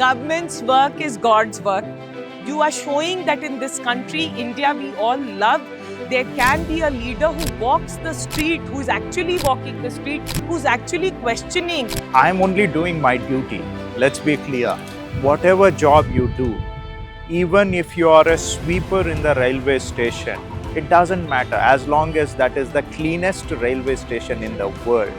government's work is God's work. You are showing that in this country, India, we all love, there can be a leader who walks the street, who is actually walking the street, who's actually questioning. I'm only doing my duty. Let's be clear. Whatever job you do, even if you are a sweeper in the railway station, it doesn't matter as long as that is the cleanest railway station in the world.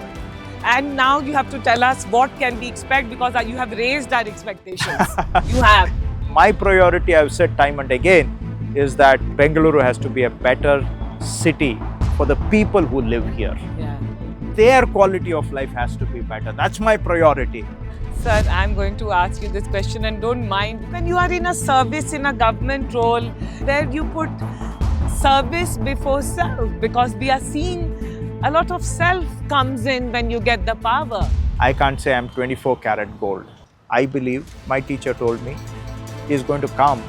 And now you have to tell us what can we expect, because you have raised our expectations. You have. My priority, I've said time and again, is that Bengaluru has to be a better city for the people who live here. Yeah. Their quality of life has to be better. That's my priority. Sir, I'm going to ask you this question, and don't mind. When you are in a service, in a government role, where you put service before self, because we are seeing a lot of self comes in when you get the power. I can't say I'm 24 karat gold. I believe, my teacher told me, is going to come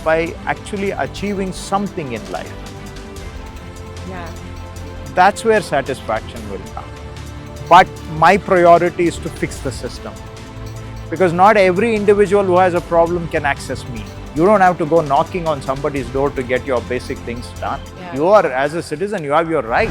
by actually achieving something in life. Yeah. That's where satisfaction will come. But my priority is to fix the system. Because not every individual who has a problem can access me. You don't have to go knocking on somebody's door to get your basic things done. Yeah. You are, as a citizen, you have your right.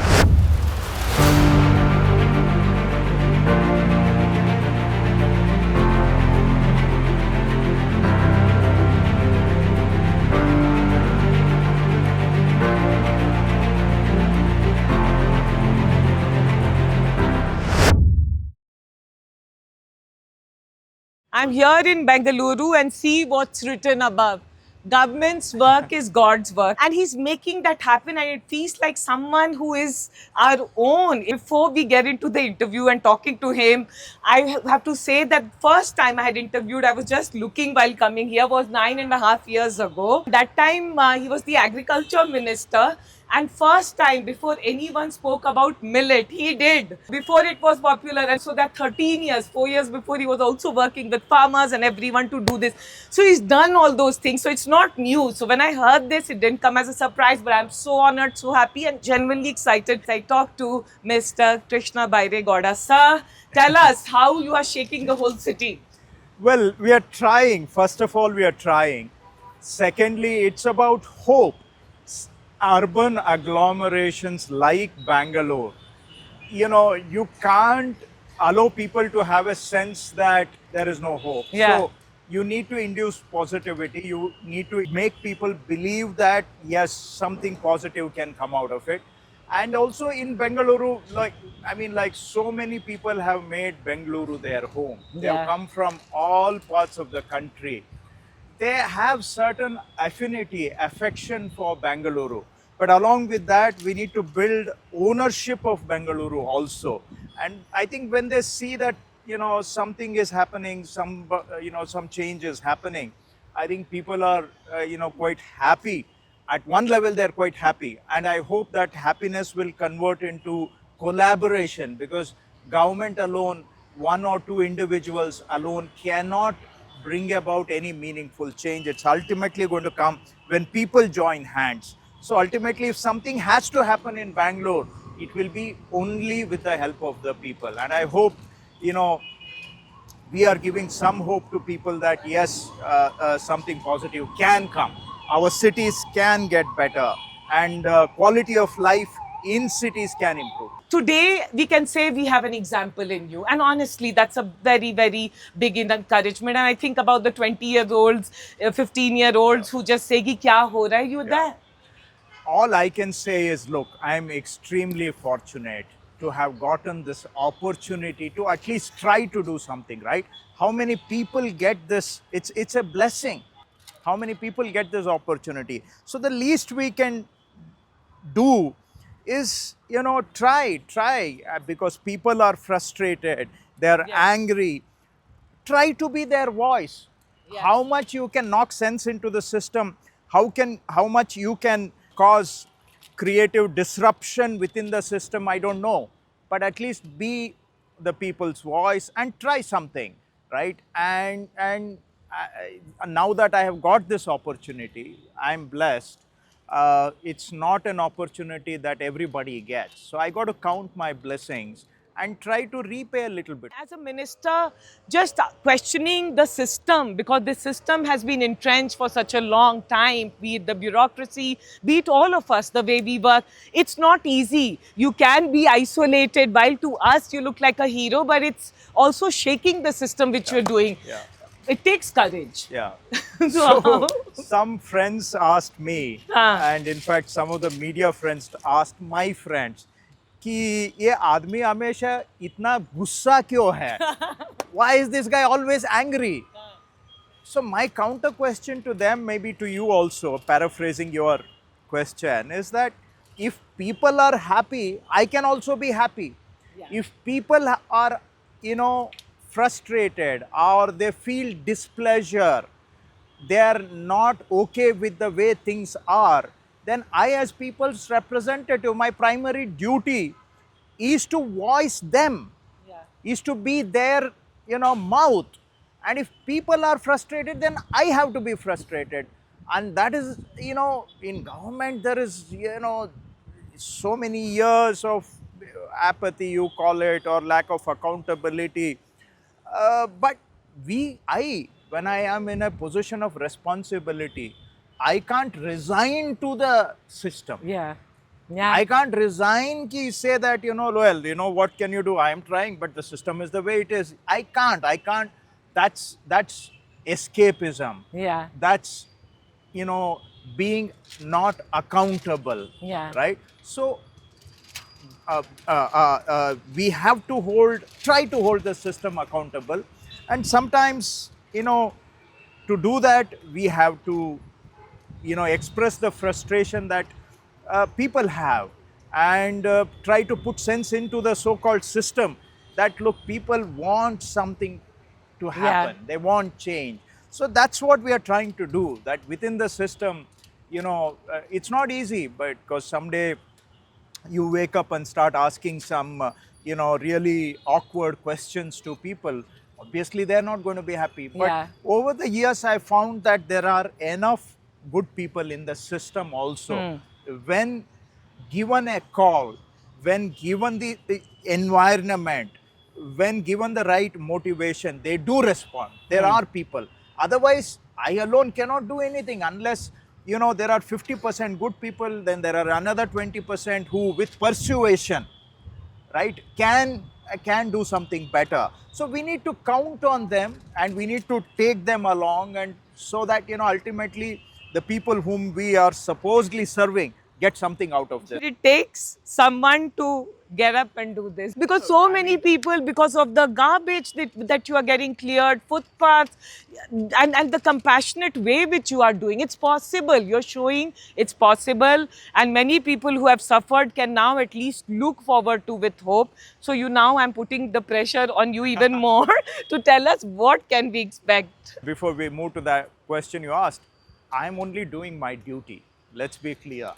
I'm here in Bengaluru and see what's written above. Government's work is God's work. And he's making that happen, and it feels like someone who is our own. Before we get into the interview and talking to him, I have to say that first time I had interviewed, I was just looking while coming here, was 9.5 years ago. That time he was the agriculture minister. And first time, before anyone spoke about millet, he did, before it was popular. And so that 13 years, 4 years before, he was also working with farmers and everyone to do this. So he's done all those things. So it's not new. So when I heard this, it didn't come as a surprise, but I'm so honored, so happy and genuinely excited. I talked to Mr. Krishna Byre Gowda. Sir, tell us how you are shaking the whole city. Well, we are trying. First of all, we are trying. Secondly, it's about hope. Urban agglomerations like Bangalore, you can't allow people to have a sense that there is no hope. Yeah. So you need to induce positivity. You need to make people believe that, yes, something positive can come out of it. And also in Bengaluru, like so many people have made Bengaluru their home. They have come from all parts of the country. They have certain affinity, affection for Bengaluru. But along with that, we need to build ownership of Bengaluru also. And I think when they see that, something is happening, some change is happening, I think people are, quite happy. At one level, they're quite happy. And I hope that happiness will convert into collaboration, because government alone, one or two individuals alone cannot bring about any meaningful change. It's ultimately going to come when people join hands. So ultimately, if something has to happen in Bangalore, it will be only with the help of the people. And I hope, we are giving some hope to people that yes, something positive can come. Our cities can get better, and quality of life in cities can improve. Today, we can say we have an example in you. And honestly, that's a very, very big encouragement. And I think about the 20-year-olds, 15-year-olds who just say, ki kya ho raha hai, you're there. All I can say is, look, I'm extremely fortunate to have gotten this opportunity to at least try to do something, right? How many people get this? It's a blessing. How many people get this opportunity? So the least we can do is, try, because people are frustrated, they're angry. Try to be their voice. Yes. How much you can knock sense into the system, how much you can cause creative disruption within the system, I don't know. But at least be the people's voice and try something, right? And now that I have got this opportunity, I'm blessed. It's not an opportunity that everybody gets. So I got to count my blessings and try to repay a little bit. As a minister, just questioning the system, because the system has been entrenched for such a long time, be it the bureaucracy, be it all of us, the way we work. It's not easy. You can be isolated, while to us you look like a hero, but it's also shaking the system which you're doing. Yeah. It takes courage. Yeah. So, So some friends asked me, हाँ. and in fact some of the media friends asked my friends कि ये आदमी हमेशा इतना गुस्सा क्यों है? Why is this guy always angry? So my counter question to them, maybe to you also, paraphrasing your question, is that if people are happy, I can also be happy. Yeah. If people are, frustrated or they feel displeasure, they are not okay with the way things are, then I, as people's representative, my primary duty is to voice them, is to be their, mouth. And if people are frustrated, then I have to be frustrated. And that is, in government, there is, so many years of apathy, you call it, or lack of accountability. But when I am in a position of responsibility, I can't resign to the system. Yeah. Yeah. I can't resign ki say that, well, what can you do? I am trying, but the system is the way it is. I can't. That's escapism. Yeah. That's, being not accountable. Yeah. Right? So, we have to try to hold the system accountable. And sometimes, to do that, we have to, express the frustration that people have, and try to put sense into the so-called system that, look, people want something to happen. They want change. So that's what we are trying to do, that within the system, it's not easy, but because someday you wake up and start asking some, really awkward questions to people, obviously they're not going to be happy. But over the years, I found that there are enough good people in the system also. When given a call, when given the environment, when given the right motivation, they do respond. There are people. Otherwise, I alone cannot do anything unless, there are 50% good people, then there are another 20% who, with persuasion, right, can do something better. So we need to count on them, and we need to take them along, and so that, ultimately the people whom we are supposedly serving get something out of this. It takes someone to get up and do this, because so many people, because of the garbage that you are getting cleared, footpaths, and the compassionate way which you are doing, it's possible. You're showing it's possible, and many people who have suffered can now at least look forward to with hope. So I'm putting the pressure on you even more to tell us what can we expect. Before we move to that question you asked, I'm only doing my duty. Let's be clear,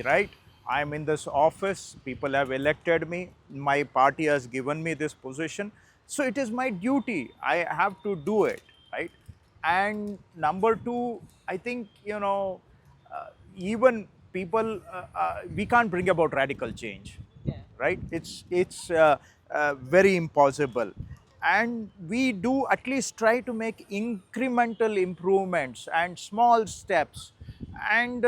right? I'm in this office, people have elected me, my party has given me this position, so it is my duty. I have to do it, right? And number two, I think, even people, we can't bring about radical change, right? It's very impossible. And we do at least try to make incremental improvements and small steps. And,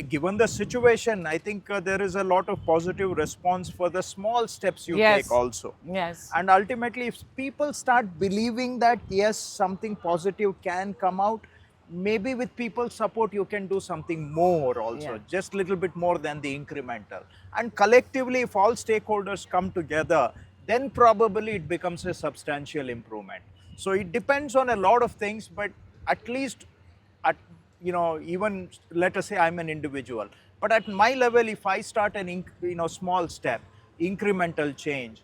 given the situation, I think there is a lot of positive response for the small steps you take also. Yes. And ultimately, if people start believing that, yes, something positive can come out, maybe with people's support, you can do something more also, just a little bit more than the incremental. And collectively, if all stakeholders come together, then probably it becomes a substantial improvement. So it depends on a lot of things, but at least even let us say I'm an individual, but at my level, if I start an small step, incremental change,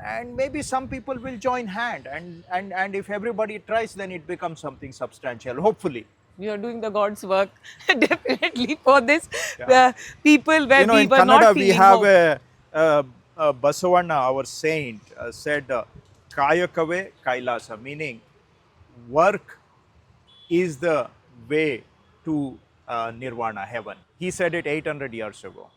and maybe some people will join hand, and if everybody tries, then it becomes something substantial, hopefully. You are doing the God's work definitely for this. People where we in were Kannada, not we feeling have hope. a Basavanna, our saint, said Kayakave Kailasa, meaning work is the way to nirvana, heaven. He said it 800 years ago.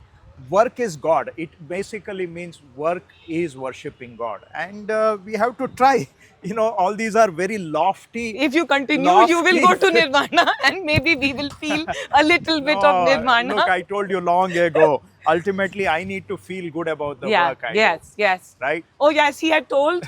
work is God. It basically means work is worshipping God, and we have to try. All these are very lofty. If you continue, you will go to Nirvana, and maybe we will feel a little bit of No, look, Nirvana. I told you long ago. Ultimately, I need to feel good about the Yeah, work I do, yes, yes. right? Oh, yes, he had told,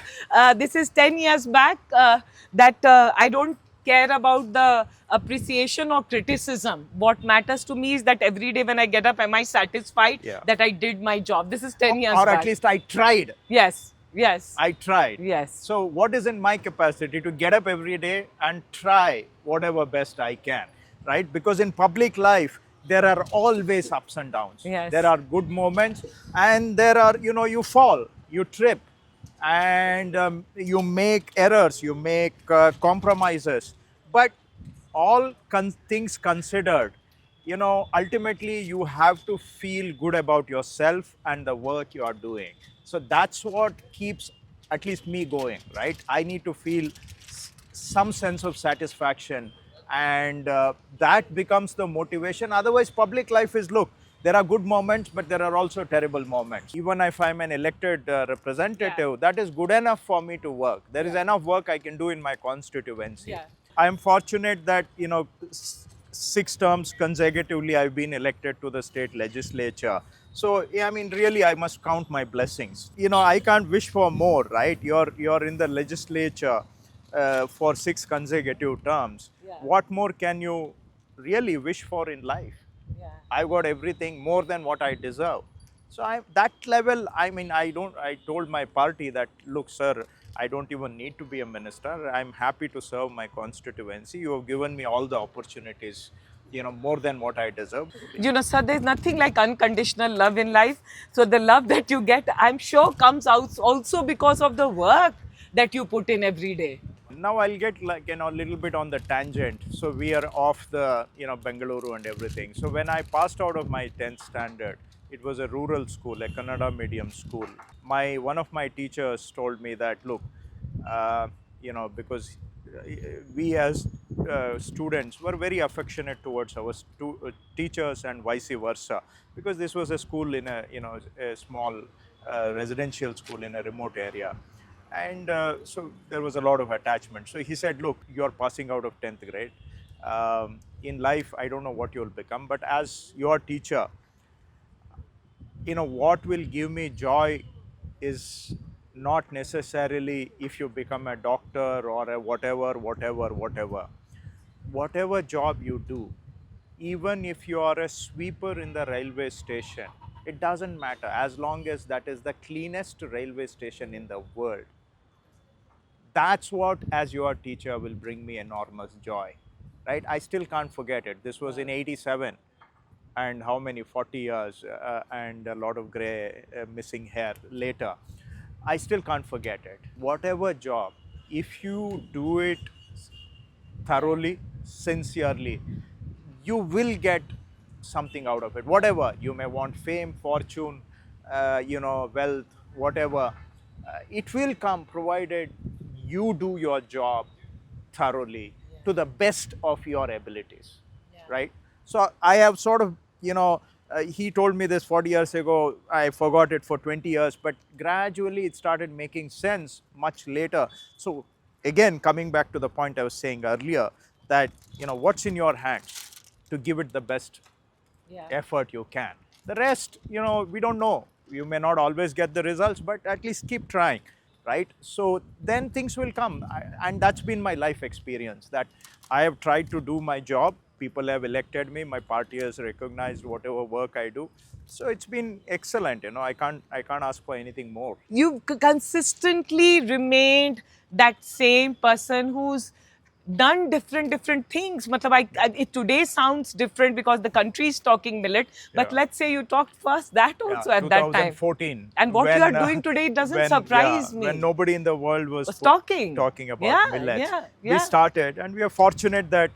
this is 10 years back, that I don't care about the appreciation or criticism. What matters to me is that every day when I get up, am I satisfied Yeah. that I did my job? This is 10 years Or at back. least I tried. Yes, yes. I tried. Yes. So, what is in my capacity to get up every day and try whatever best I can, right? Because in public life, there are always ups and downs. Yes. There are good moments, and there are, you fall, you trip, and you make errors, you make compromises. But all things considered, ultimately you have to feel good about yourself and the work you are doing. So that's what keeps at least me going, right? I need to feel some sense of satisfaction, and that becomes the motivation. Otherwise, public life is, look, there are good moments, but there are also terrible moments. Even if I'm an elected representative, that is good enough for me to work. There is enough work I can do in my constituency. Yeah. I am fortunate that, 6 terms consecutively I've been elected to the state legislature. So, yeah, I mean, really, I must count my blessings. I can't wish for more, right? You're in the legislature for 6 consecutive terms. Yeah. What more can you really wish for in life? Yeah. I got everything more than what I deserve. So that level, I mean, I told my party that, look, sir, I don't even need to be a minister. I'm happy to serve my constituency. You have given me all the opportunities, more than what I deserve. Sir, there's nothing like unconditional love in life. So the love that you get, I'm sure, comes out also because of the work that you put in every day. Now I'll get a little bit on the tangent. So we are off the, Bengaluru and everything. So when I passed out of my 10th standard, it was a rural school, a Kannada medium school. One of my teachers told me that, look, because we as students were very affectionate towards our teachers and vice versa, because this was a school in a, a small residential school in a remote area. And so there was a lot of attachment. So he said, look, you're passing out of 10th grade. In life, I don't know what you'll become, but as your teacher, what will give me joy is not necessarily if you become a doctor or a whatever. Whatever job you do, even if you are a sweeper in the railway station, it doesn't matter as long as that is the cleanest railway station in the world. That's what, as your teacher, will bring me enormous joy, right? I still can't forget it. This was in '87, and how many, 40 years and a lot of gray missing hair later. I still can't forget it. Whatever job, if you do it thoroughly, sincerely, you will get something out of it. Whatever, you may want fame, fortune, wealth, whatever, it will come provided you do your job thoroughly to the best of your abilities, right? So I have sort of, he told me this 40 years ago, I forgot it for 20 years, but gradually it started making sense much later. So again, coming back to the point I was saying earlier, that, what's in your hands to give it the best effort you can. The rest, we don't know. You may not always get the results, but at least keep trying, right? So then things will come. And that's been my life experience, that I have tried to do my job. People have elected me. My party has recognized whatever work I do. So it's been excellent. I can't ask for anything more. You've consistently remained that same person who's done different things. It today sounds different because the country is talking millet, but let's say you talked first that also at that time. 2014. And what you are doing today doesn't surprise me. When nobody in the world was talking about millets. We started, and we are fortunate that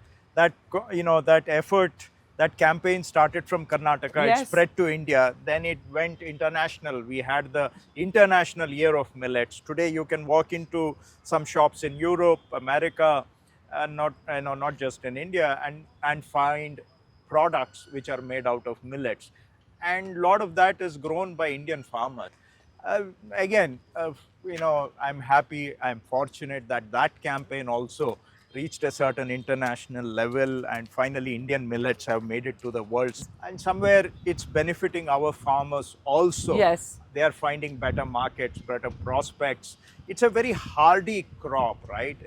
effort, that campaign started from Karnataka. It spread to India. Then it went international. We had the International Year of Millets. Today you can walk into some shops in Europe, America, not just in India, and find products which are made out of millets. and a lot of that is grown by Indian farmers. Uh, Again, I'm happy, I'm fortunate that that campaign also reached a certain international level, and finally Indian millets have made it to the world. And somewhere it's benefiting our farmers also. Yes. They are finding better markets, better prospects. It's a very hardy crop, right?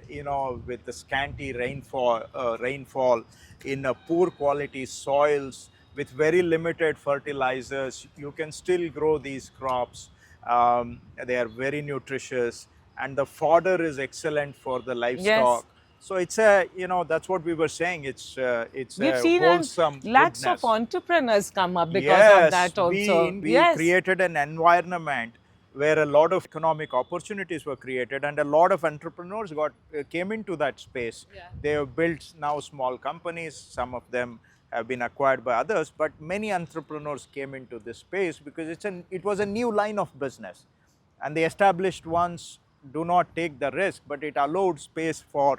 With the scanty rainfall in poor quality soils, with very limited fertilizers, you can still grow these crops. They are very nutritious, and the fodder is excellent for the Yes. livestock. So it's a, that's what we were saying. It's We've a seen wholesome lots of goodness. entrepreneurs come up because of Yes, that also. we Yes. created an environment where a lot of economic opportunities were created, and a lot of entrepreneurs came into that space. Yeah. They have built now small companies. Some of them have been acquired by others, but many entrepreneurs came into this space because it was a new line of business, and the established ones do not take the risk, but it allowed space for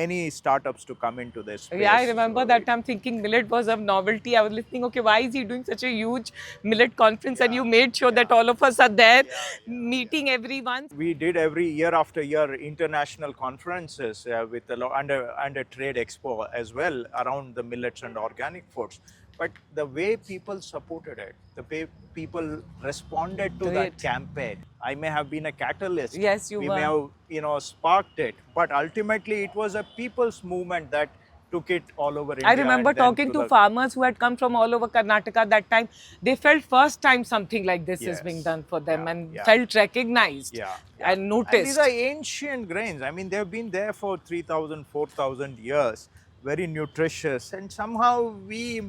many startups to come into this space. Yeah, I remember So that time thinking millet was a novelty. I was listening, okay, why is he doing such a huge millet conference? And you made sure that all of us are there meeting everyone. we did every year after year international conferences with under trade expo as well around the millets and organic foods. But the way people supported it, the way people responded to that Great. campaign, I may have been a catalyst. Yes, you we were. may have sparked it, but ultimately it was a people's movement that took it all over India. I remember and then talking to farmers who had come from all over Karnataka that time. They felt first time something like this is being Yes. done for them Yeah, and yeah. felt recognized yeah. and And noticed. these are ancient grains. I mean, they've been there for 3,000, 4,000 years, very nutritious. And somehow we,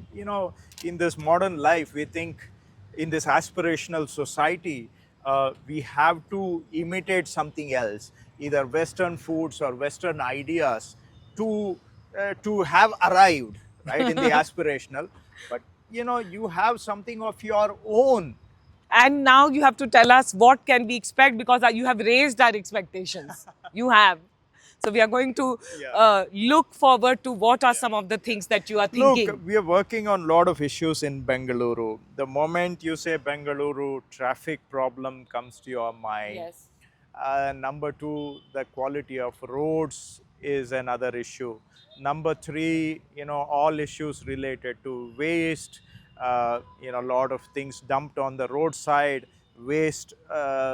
in this modern life, we think in this aspirational society, we have to imitate something else, either Western foods or Western ideas to have arrived, right, in the aspirational. But, you have something of your own. And now you have to tell us what can we expect because you have raised our expectations. You have. So we are going to look forward to what are some of the things that you are thinking. Look, we are working on a lot of issues in Bengaluru. The moment you say Bengaluru, traffic problem comes to your mind. Yes. Number two, the quality of roads is another issue. Number three, all issues related to waste, a lot of things dumped on the roadside, waste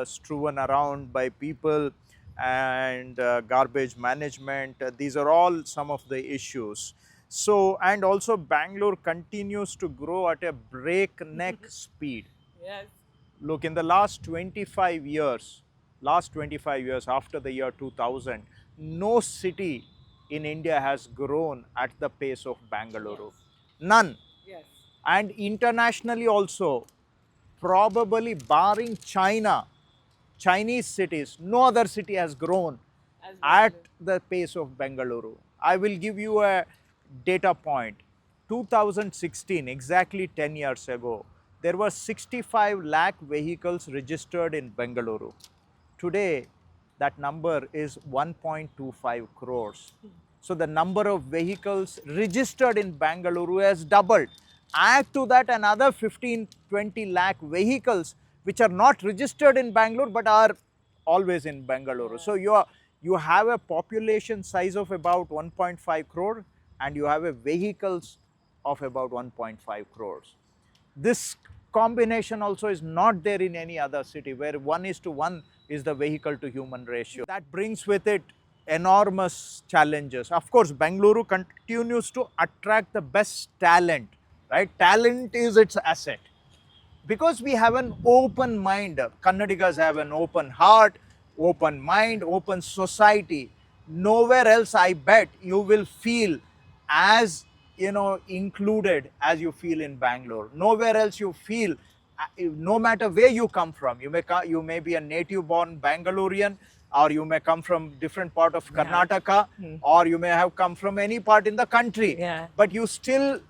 strewn around by people, and garbage management. These are all some of the issues. So, and also Bangalore continues to grow at a breakneck speed. Yes. Look, in the last 25 years after the year 2000, no city in India has grown at the pace of Bengaluru. None. Yes. And internationally also, probably barring Chinese cities, no other city has grown at the pace of Bengaluru. I will give you a data point. 2016, exactly 10 years ago, there were 65 lakh vehicles registered in Bengaluru. Today, that number is 1.25 crores. So the number of vehicles registered in Bengaluru has doubled. Add to that another 15-20 lakh vehicles which are not registered in Bangalore but are always in Bengaluru. So you have a population size of about 1.5 crore and you have a vehicles of about 1.5 crores. This combination also is not there in any other city where 1:1 is the vehicle to human ratio. That brings with it enormous challenges. Of course, Bengaluru continues to attract the best talent, right? Talent is its asset. Because we have an open mind, Kannadigas have an open heart, open mind, open society. Nowhere else, I bet, you will feel as included as you feel in Bangalore. Nowhere else you feel, no matter where you come from. You may be a native born Bangalorean, or you may come from different part of Karnataka, or you may have come from any part in the country. But you still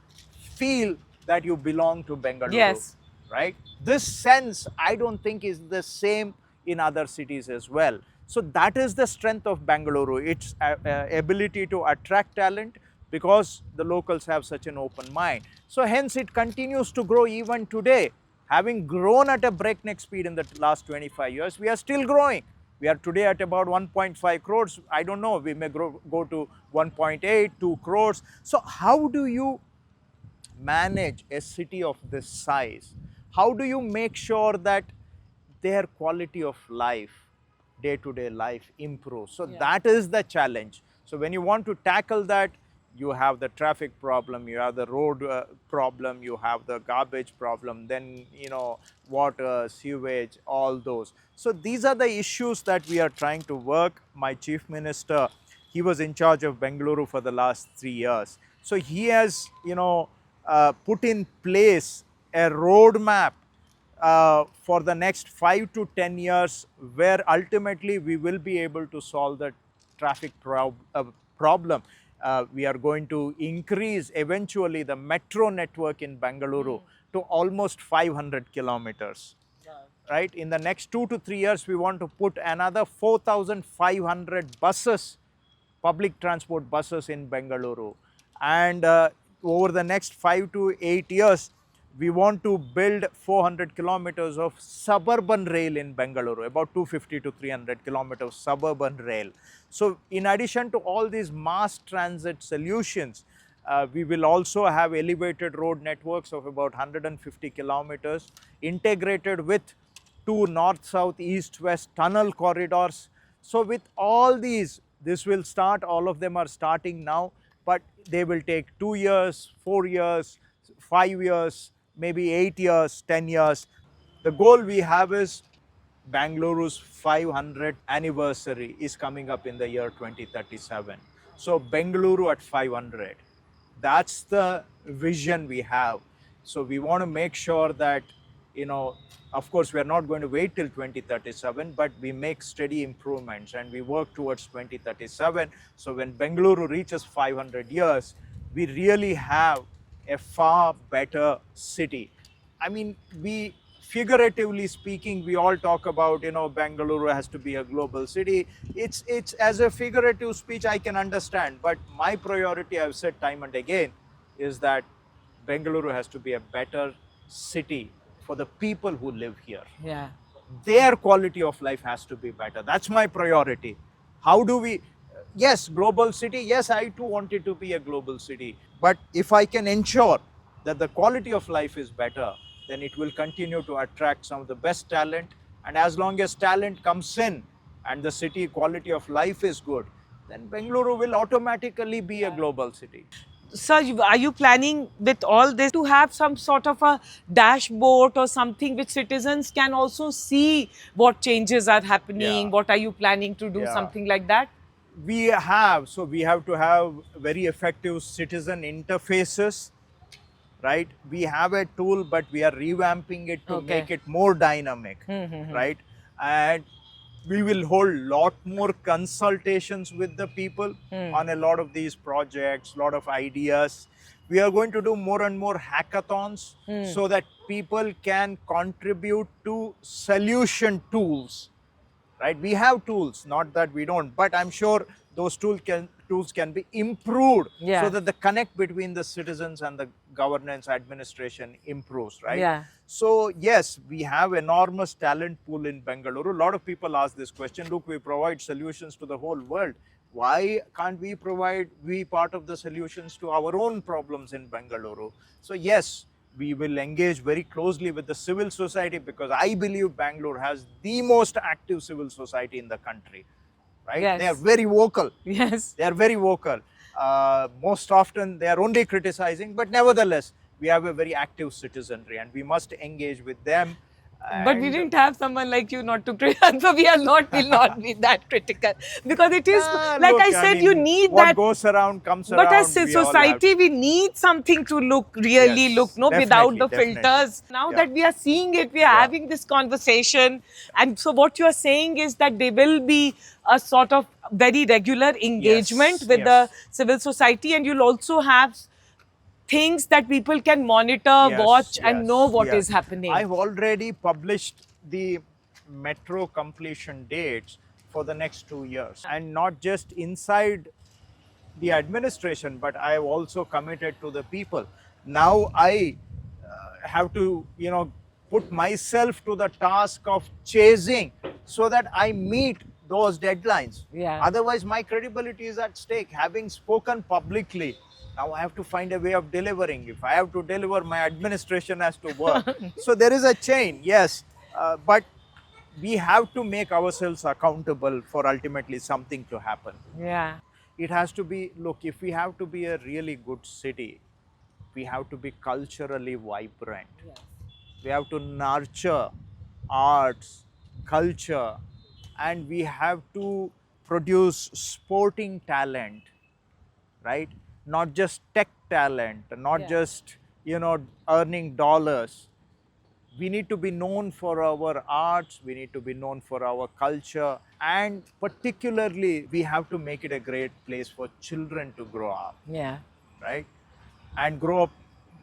feel that you belong to Bengaluru. Yes. Right? This sense, I don't think is the same in other cities as well. So that is the strength of Bengaluru, its ability to attract talent, because the locals have such an open mind. So hence it continues to grow even today. Having grown at a breakneck speed in the last 25 years, we are still growing. We are today at about 1.5 crores. I don't know, we may go to 1.8, 2 crores. So how do you manage a city of this size? How do you make sure that their quality of life, day-to-day life improves? So that is the challenge. So when you want to tackle that, you have the traffic problem, you have the road problem, you have the garbage problem, then water, sewage, all those. So these are the issues that we are trying to work. My chief minister, he was in charge of Bengaluru for the last 3 years. So he has put in place a roadmap for the next 5 to 10 years, where ultimately we will be able to solve the traffic problem. We are going to increase eventually the metro network in Bengaluru to almost 500 kilometers. Right? In the next 2 to 3 years, we want to put another 4,500 buses, public transport buses in Bengaluru. And over the next 5 to 8 years, we want to build 400 kilometers of suburban rail in Bengaluru, about 250 to 300 kilometers suburban rail. So in addition to all these mass transit solutions, we will also have elevated road networks of about 150 kilometers, integrated with 2 north, south, east, west tunnel corridors. So with all these, this will start, all of them are starting now, but they will take 2 years, 4 years, 5 years, maybe 8 years, 10 years. The goal we have is Bengaluru's 500th anniversary is coming up in the year 2037. So Bengaluru at 500, that's the vision we have. So we want to make sure that, of course, we are not going to wait till 2037, but we make steady improvements and we work towards 2037. So when Bengaluru reaches 500 years, we really have a far better city. I mean, figuratively speaking, we all talk about, Bengaluru has to be a global city. It's as a figurative speech, I can understand. But my priority, I've said time and again, is that Bengaluru has to be a better city for the people who live here. Yeah. Their quality of life has to be better. That's my priority. How do we, yes, global city, yes, I too want it to be a global city. But if I can ensure that the quality of life is better, then it will continue to attract some of the best talent. And as long as talent comes in and the city quality of life is good, then Bengaluru will automatically be a global city. Sir, are you planning with all this to have some sort of a dashboard or something which citizens can also see what changes are happening? Yeah. What are you planning to do? Yeah. Something like that? We have to have very effective citizen interfaces, right? We have a tool, but we are revamping it to make it more dynamic, right? And we will hold lot more consultations with the people on a lot of these projects, lot of ideas. We are going to do more and more hackathons so that people can contribute to solution tools. Right? We have tools, not that we don't, but I'm sure those tools can be improved so that the connect between the citizens and the governance administration improves, right? Yeah. So yes, we have enormous talent pool in Bengaluru. A lot of people ask this question, look, we provide solutions to the whole world. Why can't we be part of the solutions to our own problems in Bengaluru? So yes, we will engage very closely with the civil society, because I believe Bangalore has the most active civil society in the country, right? Yes. They are very vocal. Yes. They are very vocal. Most often they are only criticizing, but nevertheless, we have a very active citizenry and we must engage with them. But we didn't have someone like you not to criticize, so will not be that critical, because it is like look, I said, you need what that. goes around comes But around. as a society, we need something to really look, without the filters. Now that we are seeing it, we are having this conversation. And so what you are saying is that there will be a sort of very regular engagement with the civil society, and you'll also have things that people can monitor, watch and know what is happening. I've already published the metro completion dates for the next 2 years, and not just inside the administration, but I have also committed to the people. Now I have to, put myself to the task of chasing so that I meet those deadlines. Yeah. Otherwise, my credibility is at stake. Having spoken publicly, now I have to find a way of delivering. If I have to deliver, my administration has to work. So there is a chain, yes, but we have to make ourselves accountable for ultimately something to happen. Yeah. It has to be, look, if we have to be a really good city, we have to be culturally vibrant. Yes. We have to nurture arts, culture, and we have to produce sporting talent, right? Not just tech talent, not Yeah. just, earning dollars. We need to be known for our arts, we need to be known for our culture, and particularly we have to make it a great place for children to grow up, Yeah. right? And grow up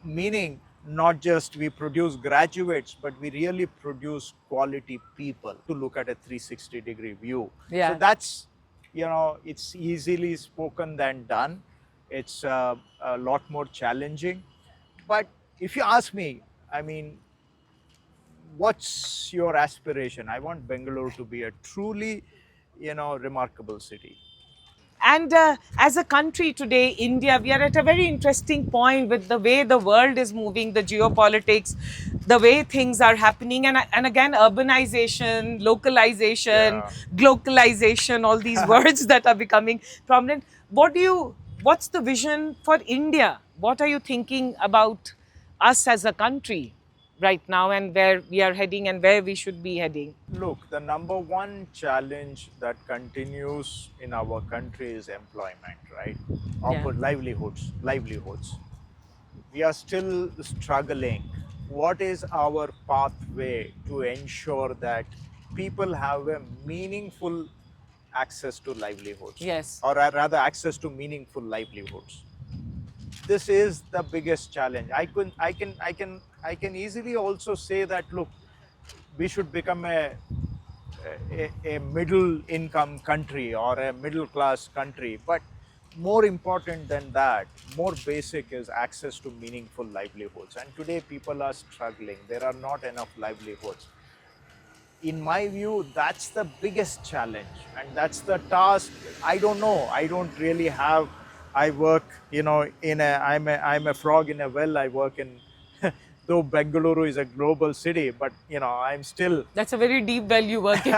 meaning not just we produce graduates, but we really produce quality people to look at a 360-degree view. Yeah. So that's, it's easily spoken than done. It's a lot more challenging. But if you ask me, I mean, what's your aspiration? I want Bengaluru to be a truly, remarkable city. And as a country today, India, we are at a very interesting point with the way the world is moving, the geopolitics, the way things are happening, and again, urbanization, localization, Yeah. globalization, all these words that are becoming prominent. What's the vision for India? What are you thinking about us as a country right now, and where we are heading and where we should be heading? Look, the number one challenge that continues in our country is employment, right? Yeah. Livelihoods. We are still struggling. What is our pathway to ensure that people have a meaningful access to livelihoods? Yes. Or rather, access to meaningful livelihoods. This is the biggest challenge. I can easily also say that, look, we should become a middle income country or a middle class country, but more important than that, more basic is access to meaningful livelihoods. And today people are struggling. There are not enough livelihoods. In my view, that's the biggest challenge, and that's the task. I don't know. I don't really have. I work, I'm a frog in a well. I work in, though Bengaluru is a global city, but I'm still. That's a very deep well you work in.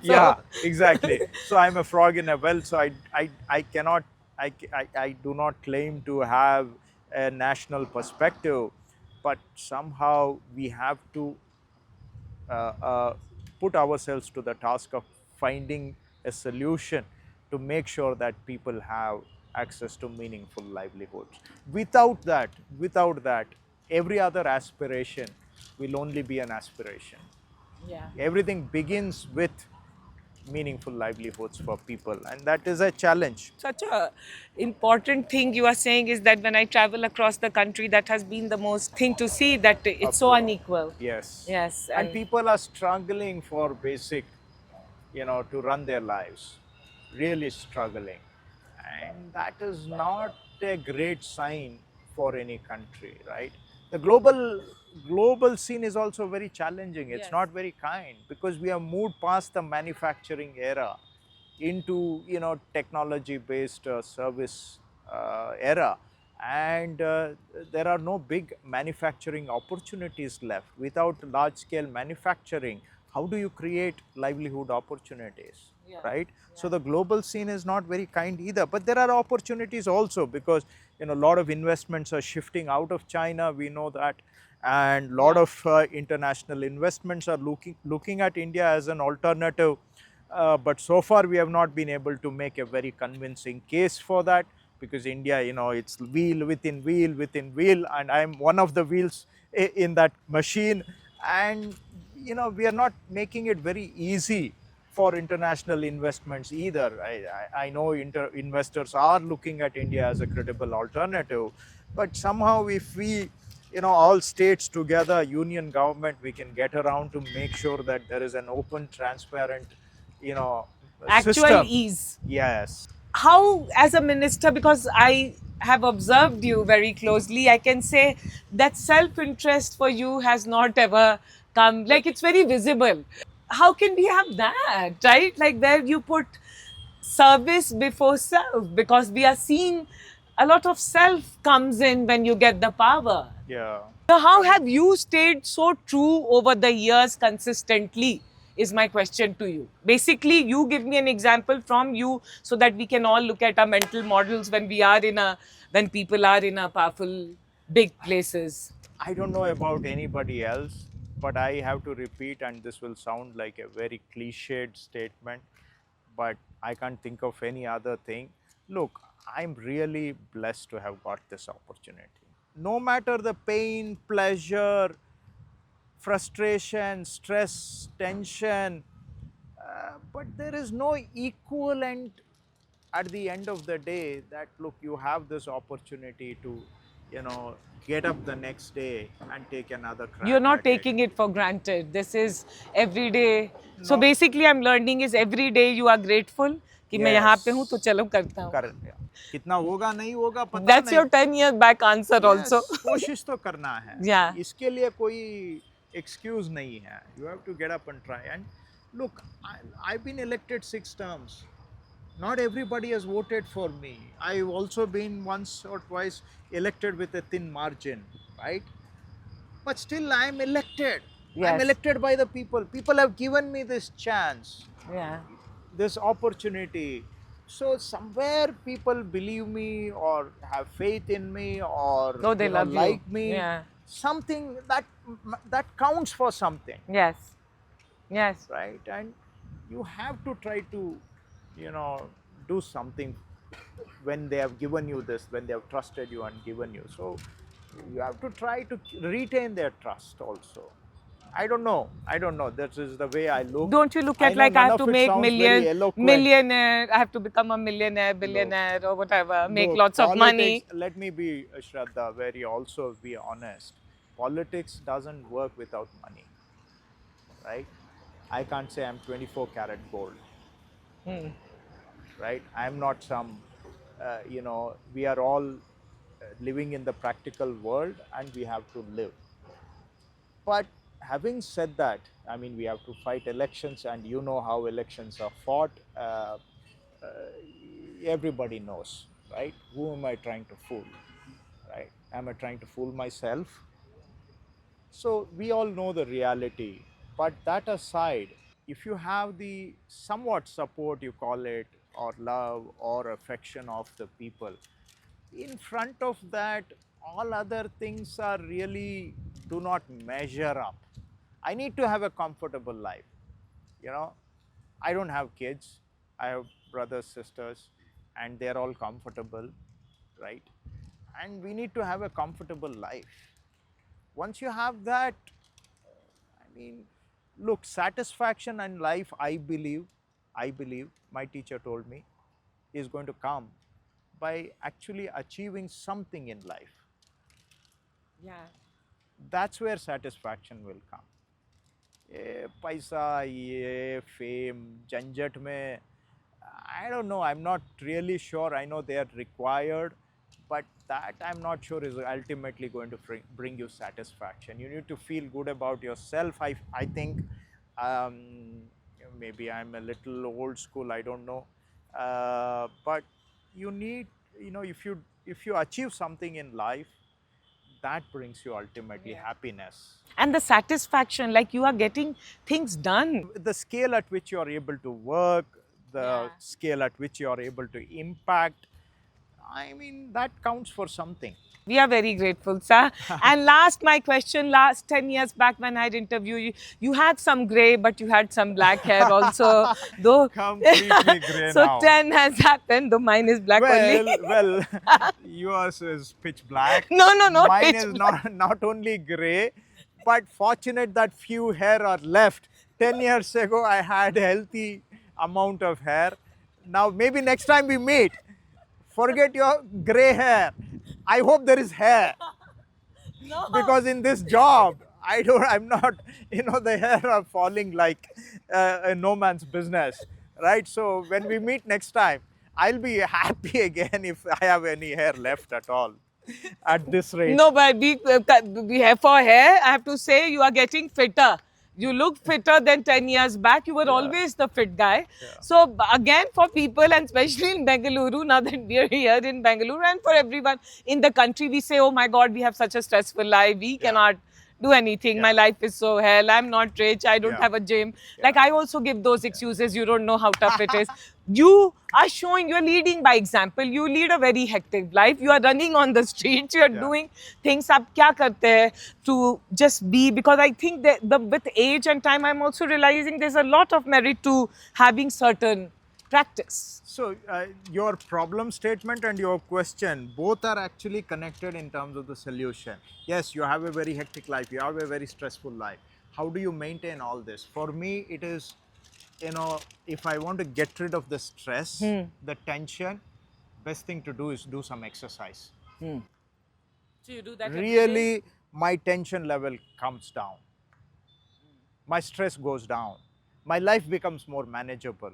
Yeah, exactly. So I'm a frog in a well. So I cannot, I do not claim to have a national perspective, but somehow we have to put ourselves to the task of finding a solution to make sure that people have access to meaningful livelihoods. Without that, every other aspiration will only be an aspiration. Yeah. Everything begins with meaningful livelihoods for people, and that is a challenge. Such a important thing you are saying is that when I travel across the country, that has been the most thing to see, that it's so unequal. Yes. Yes. And people are struggling for basic, to run their lives, really struggling. And that is not a great sign for any country, right? The global scene is also very challenging. It's Yes. not very kind, because we have moved past the manufacturing era into, technology based service era, and there are no big manufacturing opportunities left. Without large scale manufacturing, how do you create livelihood opportunities? Yeah. Right? So the global scene is not very kind either, but there are opportunities also, because a lot of investments are shifting out of China, we know that, and a lot of international investments are looking at India as an alternative, but so far we have not been able to make a very convincing case for that, because India, it's wheel within wheel within wheel, and I'm one of the wheels in that machine, and we are not making it very easy for international investments either. I know investors are looking at India as a credible alternative, but somehow if we, all states together, union government, we can get around to make sure that there is an open, transparent, Actual system. ease. Yes. how, as a minister, because I have observed you very closely, I can say that self interest for you has not ever come, like it's very visible. How can we have that, right? Like where you put service before self, because we are seeing a lot of self comes in when you get the power. Yeah. So how have you stayed so true over the years consistently? Is my question to you. Basically, you give me an example from you so that we can all look at our mental models when we are in a when people are in a powerful big places. I don't know about anybody else, but I have to repeat, and this will sound like a very cliched statement, but I can't think of any other thing. Look, I'm really blessed to have got this opportunity. No matter the pain, pleasure, frustration, stress, tension, but there is no equivalent at the end of the day that look, you have this opportunity to, you know, get up the next day and take another You're crack not at it. taking it for granted. This is every day. So No. basically, I'm learning is every day you are grateful कि मैं यहाँ पे हूँ तो Yes. चलो करता हूँ. कर कितना होगा नहीं होगा पता That's नहीं. your 10 years back answer Yes, also. कोशिश तो करना है. Yeah. इसके लिए कोई excuse नहीं है. You have to get up and try. And look, I've been elected 6 terms. Not everybody has voted for me. I've also been once or twice elected with a thin margin, right? But still, I'm elected. I'm Yes. elected by the people. People have given me this chance, Yeah. this opportunity. So somewhere people believe me or have faith in me or No, they love you. like me. Yeah. Something that counts for something, Yes. Yes. right? And you have to try to, do something when they have given you this, when they have trusted you and given you. So you have to try to retain their trust also. I don't know. This is the way I look. Don't you look I at know like I none have of to it make sounds very eloquent. millionaire, I have to become a millionaire, billionaire or whatever, make Look, lots of money. politics, let me be, Shradha, very also be honest. Politics doesn't work without money, right? I can't say I'm 24 karat gold, right? I'm not some, we are all living in the practical world and we have to live. But having said that, I mean, we have to fight elections, and you know how elections are fought. Everybody knows, right? Who am I trying to fool, right? Am I trying to fool myself? So we all know the reality. But that aside, if you have the somewhat support, you call it, or love or affection of the people, in front of that, all other things are really do not measure up. I need to have a comfortable life. You know, I don't have kids. I have brothers, sisters, and they're all comfortable, right? And we need to have a comfortable life. Once you have that, I mean, look, satisfaction in life, I believe, my teacher told me, is going to come by actually achieving something in life. Yeah. That's where satisfaction will come. ये पैसा, ये fame, झंझट में, I don't know, I'm not really sure. I know they are required, but that I'm not sure is ultimately going to bring you satisfaction. You need to feel good about yourself. I think maybe I'm a little old school, I don't know. But you need, if you achieve something in life, that brings you ultimately happiness. And the satisfaction, like you are getting things done. The scale at which you are able to work, the scale at which you are able to impact, I mean, that counts for something. We are very grateful, sir. And my question, last 10 years back when I had interviewed you, you had some gray, but you had some black hair also. Though Completely grey so now. 10 has happened, though mine is black only. Well, yours is pitch black. No, not Mine pitch is not only grey, but fortunate that few hair are left. 10 years ago, I had a healthy amount of hair. Now, maybe next time we meet, forget your grey hair. I hope there is hair. No. Because in this job, I'm not, the hair are falling like a no man's business, right? So when we meet next time, I'll be happy again if I have any hair left at all at this rate. No, but for hair, I have to say you are getting fitter. You look fitter than 10 years back. You were always the fit guy. So again, for people and especially in Bengaluru, now that we are here in Bengaluru and for everyone in the country, we say, oh my God, we have such a stressful life. We cannot do anything. My life is so hell. I'm not rich. I don't have a gym. Like I also give those excuses. You don't know how tough it is. You are showing, you're leading by example. You lead a very hectic life. You are running on the streets. You're doing things. Aap kya karte hai to just be? Because I think that with age and time, I'm also realizing there's a lot of merit to having certain practice. So your problem statement and your question both are actually connected in terms of the solution. Yes, you have a very hectic life, you have a very stressful life. How do you maintain all this? For me, it is, you know, if I want to get rid of the stress, the tension, best thing to do is do some exercise. So you do that every day? Really, my tension level comes down. My stress goes down. My life becomes more manageable.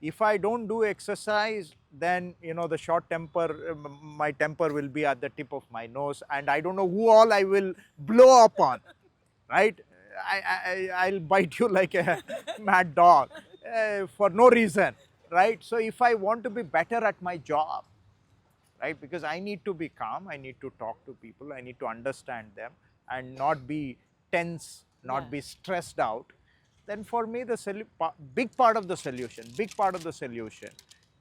If I don't do exercise, then, you know, the short temper, my temper will be at the tip of my nose and I don't know who all I will blow up on, right? I'll bite you like a mad dog for no reason, right? So if I want to be better at my job, right, because I need to be calm, I need to talk to people, I need to understand them and not be tense, not be stressed out, then for me the big part of the solution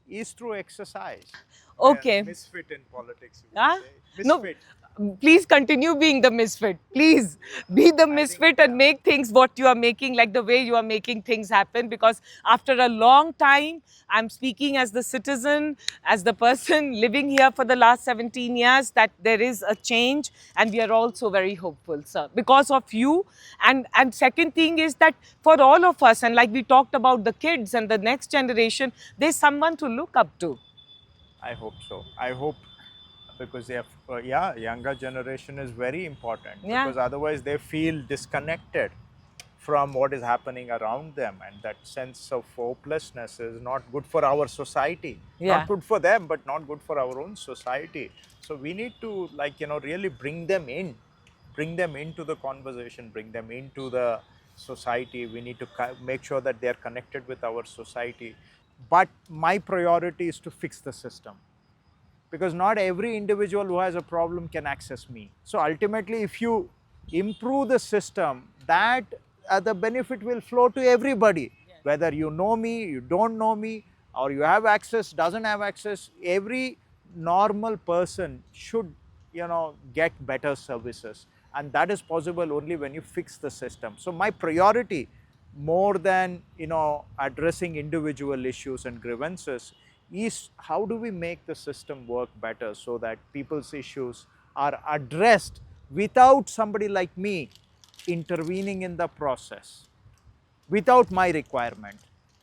is through exercise. Okay. Misfit in politics. Huh? Misfit. No, please continue being the misfit. Please be the misfit and make things what you are making, like the way you are making things happen. Because after a long time, I'm speaking as the citizen, as the person living here for the last 17 years, that there is a change and we are also very hopeful, sir, because of you. And second thing is that for all of us, and like we talked about the kids and the next generation, there's someone to look up to. I hope so. I hope, because younger generation is very important, because otherwise they feel disconnected from what is happening around them, and that sense of hopelessness is not good for our society. Not good for them, but not good for our own society. So we need to, like, you know, really bring them into the conversation, bring them into the society. We need to make sure that they are connected with our society. But my priority is to fix the system, because not every individual who has a problem can access me. So ultimately, if you improve the system, that the benefit will flow to everybody. Whether you know me, you don't know me, or you have access, doesn't have access, every normal person should, you know, get better services. And that is possible only when you fix the system. So my priority, more than, you know, addressing individual issues and grievances, is how do we make the system work better so that people's issues are addressed without somebody like me intervening in the process. Without my requirement,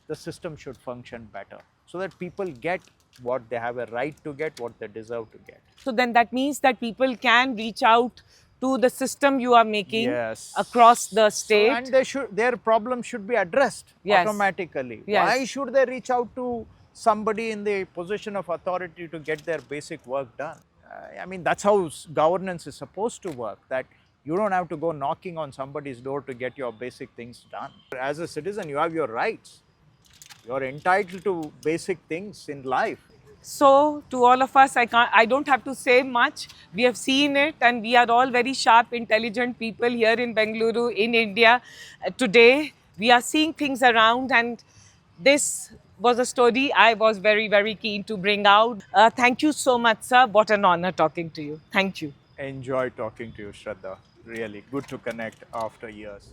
the system should function better so that people get what they have a right to get, what they deserve to get. So then that means that people can reach out to the system you are making across the state. So, and their problem should be addressed automatically. Why should they reach out to somebody in the position of authority to get their basic work done? I mean, that's how governance is supposed to work, that you don't have to go knocking on somebody's door to get your basic things done. As a citizen, you have your rights. You're entitled to basic things in life. So to all of us, I don't have to say much. We have seen it and we are all very sharp, intelligent people here in Bengaluru, in India. Today, we are seeing things around, and this was a story I was very, very keen to bring out. Thank you so much, sir. What an honor talking to you. Thank you. Enjoy talking to you, Shradha. Really good to connect after years.